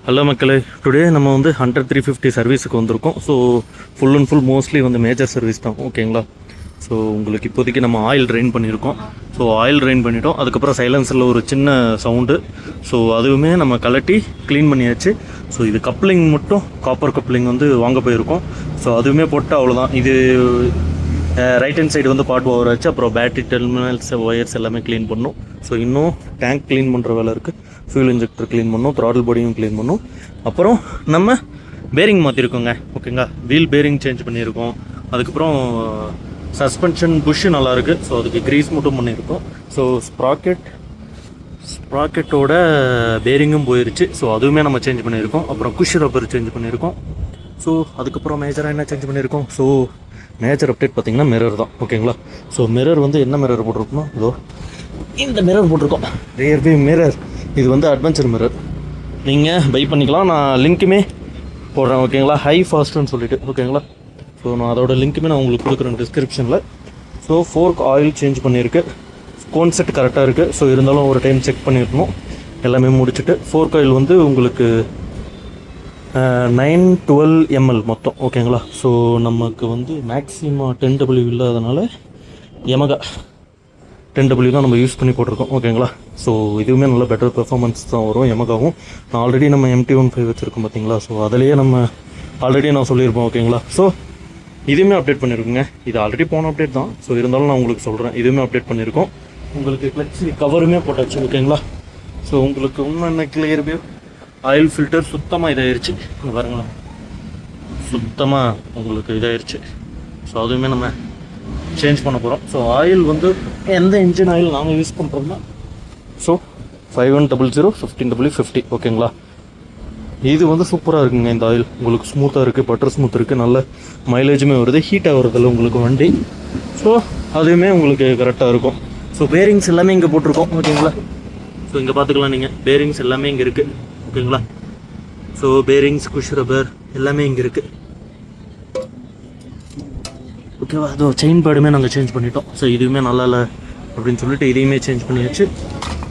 Hello மக்களே, today நம்ம வந்து 100-350 சர்வீஸுக்கு வந்திருக்கோம். So full and full mostly வந்து மேஜர் சர்வீஸ் தான். ஓகேங்களா? ஸோ உங்களுக்கு இப்போதைக்கு நம்ம ஆயில் ட்ரெயின் பண்ணியிருக்கோம். ஸோ ஆயில் ட்ரெயின் பண்ணிட்டோம். அதுக்கப்புறம் சைலன்சரில் ஒரு சின்ன சவுண்டு. ஸோ அதுவுமே நம்ம கலட்டி க்ளீன் பண்ணியாச்சு. ஸோ இது கப்ளிங் மட்டும் காப்பர் கப்ளிங் வந்து வாங்க போயிருக்கோம். ஸோ அதுவுமே போட்டு அவ்வளோதான். இது ரைட் ஹேண்ட் சைடு வந்து பார்ட் ஓவர் ஆச்சு. அப்புறம் பேட்டரி டெர்மினல்ஸ் ஒயர்ஸ் எல்லாமே க்ளீன் பண்ணணும். ஸோ இன்னும் டேங்க் க்ளீன் பண்ணுற வேலை இருக்குது. ஃபியூல் இன்ஜெக்டர் க்ளீன் பண்ணணும். த்ராட்டில் பாடியும் க்ளீன் பண்ணணும். அப்புறம் நம்ம பேரிங் மாற்றிருக்கோங்க. ஓகேங்களா? வீல் பேரிங் சேஞ்ச் பண்ணியிருக்கோம். அதுக்கப்புறம் சஸ்பென்ஷன் புஷ்ஷு நல்லாயிருக்கு. ஸோ அதுக்கு க்ரீஸ் மட்டும் பண்ணியிருக்கோம். ஸோ ஸ்ப்ராக்கெட்டோட பேரிங்கும் போயிருச்சு. ஸோ அதுவுமே நம்ம சேஞ்ச் பண்ணியிருக்கோம். அப்புறம் குஷ் ரப்பர் சேஞ்ச் பண்ணியிருக்கோம். ஸோ அதுக்கப்புறம் மேஜராக என்ன சேஞ்ச் பண்ணியிருக்கோம்? ஸோ மேஜர் அப்டேட் பார்த்திங்கன்னா மிரர் தான். ஓகேங்களா? ஸோ மிரர் வந்து என்ன மிரர் போட்டிருக்கோம்? இதோ இந்த மிரர் போட்டிருக்கோம். Rear view mirror. இது வந்து அட்வென்ச்சர் மிரர். நீங்கள் பை பண்ணிக்கலாம். நான் லிங்க்குமே போடுறேன். ஓகேங்களா? ஹை ஃபாஸ்ட்டுன்னு சொல்லிட்டு. ஓகேங்களா? ஸோ நான் அதோட லிங்க்குமே நான் உங்களுக்கு கொடுக்குறேன் டிஸ்கிரிப்ஷனில். ஸோ ஃபோர்க் ஆயில் சேஞ்ச் பண்ணியிருக்கு. கோன் செட் கரெக்டாக இருக்குது. ஸோ இருந்தாலும் ஒரு டைம் செக் பண்ணியிருக்கணும். எல்லாமே முடிச்சுட்டு ஃபோர்க் ஆயில் வந்து உங்களுக்கு 912 ml மொத்தம். ஓகேங்களா? ஸோ நமக்கு வந்து மேக்ஸிமம் 10W இல்லாதனால யமகா 10W தான் நம்ம யூஸ் பண்ணி போட்டிருக்கோம். ஓகேங்களா? ஸோ இதுவுமே நல்ல பெட்டர் பெர்ஃபார்மன்ஸ் தான் வரும் யமகாவும். நான் ஆல்ரெடி நம்ம MT-15 வச்சுருக்கோம் பார்த்தீங்களா? ஸோ அதிலேயே நம்ம ஆல்ரெடி நான் சொல்லியிருப்போம். ஓகேங்களா? ஸோ இதுவுமே அப்டேட் பண்ணியிருக்குங்க. இது ஆல்ரெடி போன அப்டேட் தான். ஸோ இருந்தாலும் நான் உங்களுக்கு சொல்கிறேன். இதுவுமே அப்டேட் பண்ணியிருக்கோம். உங்களுக்கு கிளட்ச் கவருமே போட்டாச்சு. ஓகேங்களா? ஸோ உங்களுக்கு இன்னும் என்ன கிளியர் வியூ. ஆயில் ஃபில்டர் சுத்தமாக இதாகிருச்சு. பாருங்களேன், சுத்தமாக உங்களுக்கு இதாகிருச்சு. ஸோ அதுவுமே நம்ம சேஞ்ச் பண்ண போகிறோம். ஸோ ஆயில் வந்து எந்த இன்ஜின் ஆயில் நாங்கள் யூஸ் பண்ணுறோம்னா ஸோ 5100 15W50. ஓகேங்களா? இது வந்து சூப்பராக இருக்குங்க. இந்த ஆயில் உங்களுக்கு ஸ்மூத்தாக இருக்குது, பட்டர் ஸ்மூத் இருக்குது, நல்ல மைலேஜுமே வருது, ஹீட்டாக வருதில்ல உங்களுக்கு வண்டி. ஸோ அதுவுமே உங்களுக்கு கரெக்டாக இருக்கும். ஸோ பேரிங்ஸ் எல்லாமே இங்கே போட்டிருக்கோம். ஓகேங்களா? ஸோ இங்கே பார்த்துக்கலாம் நீங்கள். பேரிங்ஸ் எல்லாமே இங்கே இருக்குது. ஓகேங்களா? ஸோ பேரிங்ஸ், குஷ் ரப்பர் எல்லாமே இங்கே இருக்குது. ஓகேவா? அதோ செயின் பேடுமே நாங்கள் சேஞ்ச் பண்ணிட்டோம். ஸோ இதுவுமே நல்லா இல்லை அப்படின்னு சொல்லிட்டு இதையுமே சேஞ்ச் பண்ணியாச்சு.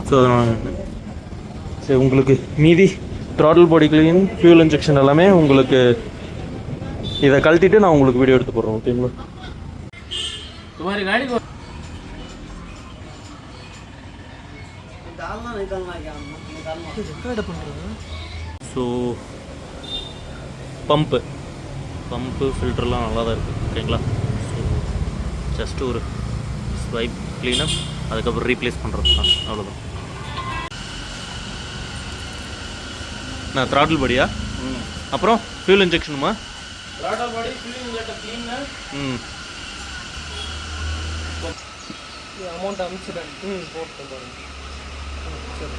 ஸோ அதனால் சரி, உங்களுக்கு மீதி த்ராட்டில் பாடி க்ளீன், ஃபியூல் இன்ஜெக்ஷன் எல்லாமே உங்களுக்கு இதை கழட்டிட்டு நான் உங்களுக்கு வீடியோ எடுத்து போடுறேன். ஓகேங்களா? ஸோ பம்பு ஃபில்டர்லாம் நல்லா தான் இருக்குது. ஓகேங்களா? ஸோ ஜஸ்ட் ஒரு ஸ்வைப் க்ளீனப், அதுக்கப்புறம் ரீப்ளேஸ் பண்ணுறது தான். அவ்வளோதான். நான் த்ராட்டில் பாடியா? அப்புறம் ஃபியூல் இன்ஜெக்ஷனுமா? த்ராட்டில் பாடி, ஃபியூல் இன்ஜெக்டர் க்ளீன். அமௌண்ட் அனுப்பிச்சிட்டேன். போட்டு பாருங்க. சரி.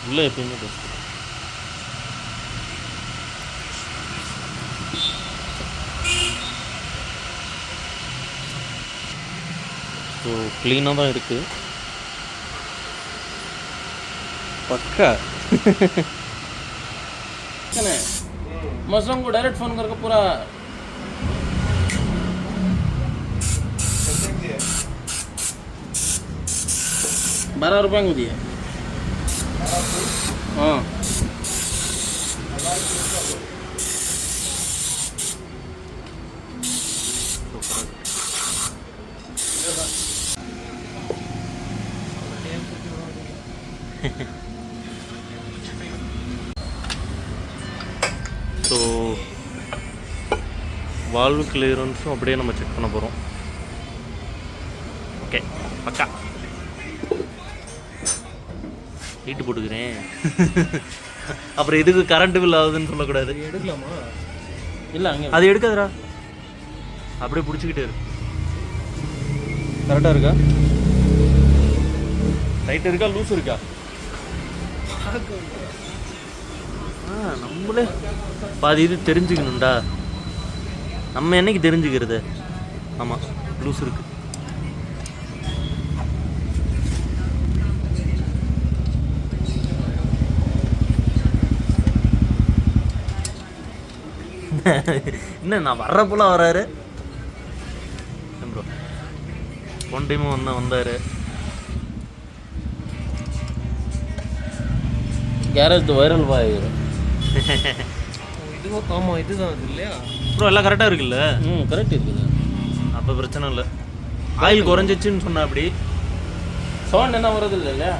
இல்லை எப்பயுமே பெஸ்ட். ஸோ க்ளீனாக தான் இருக்குது. पक्का मसलम को डायरेक्ट फोन करके पूरा 12 रुपये को दिए. हाँ ஸோ வால்வு கிளியரன்ஸும் அப்படியே நம்ம செக் பண்ண போகிறோம். ஓகே, பக்கா ஹீட்டு போட்டுக்கிறேன். அப்புறம் எதுக்கு கரண்ட் பில் ஆகுதுன்னு சொல்லக்கூடாது. எடுக்கலாமா? இல்லை, அங்கே அது எடுக்காதுடா. அப்படியே பிடிச்சிக்கிட்டே இருக்கு. கரெக்டாக இருக்கா? டைட் இருக்கா, லூஸ் இருக்கா? நம்மளே பாதி இது தெரிஞ்சுக்கணும்டா. நம்ம என்னைக்கு தெரிஞ்சுக்கிறது? ஆமாம், லூஸ் இருக்கு. என்ன நான் வர்றப்போலாம் வராரு ப்ரோ. போன டைமும் வந்தார். கேரேஜ் வைரல் பாயிரும். இதுவும் ஆமாம் இதுதான் அது இல்லையா? ப்ரோ எல்லாம் கரெக்டாக இருக்குல்ல? கரெக்ட் இருக்குது. அப்போ பிரச்சனை இல்லை. ஆயில் குறைஞ்சிச்சுன்னு சொன்னா அப்படி சவுண்ட் என்ன வருது இல்லையா?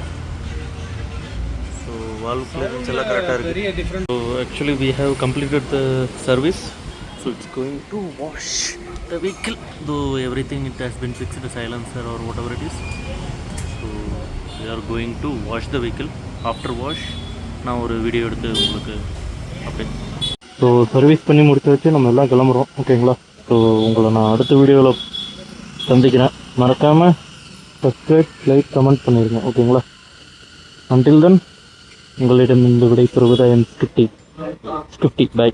ஸோ வால்வ் கிளியரன்ஸ் எல்லாம் கரெக்டாக இருக்குது. பெரிய different. So actually we have completed the service. So it's going to wash the vehicle. Though everything it has been fixed, the silencer or whatever it is. So we are going to wash the vehicle. After wash நான் ஒரு video எடுத்து உங்களுக்கு அப்படியே. So service பண்ணி முடிச்சு வச்சு நம்ம எல்லாம் கிளம்புறோம். ஓகேங்களா? ஸோ உங்களை நான் அடுத்த வீடியோவில் சந்திக்கிறேன். மறக்காமல் சப்ஸ்கிரைப், லைக், கமெண்ட் பண்ணிடுங்க. ஓகேங்களா? அன்டில் தென் உங்களிடம் இந்த விடை பெறுவது ஐ எம் ஸ்கிப்டி. பை.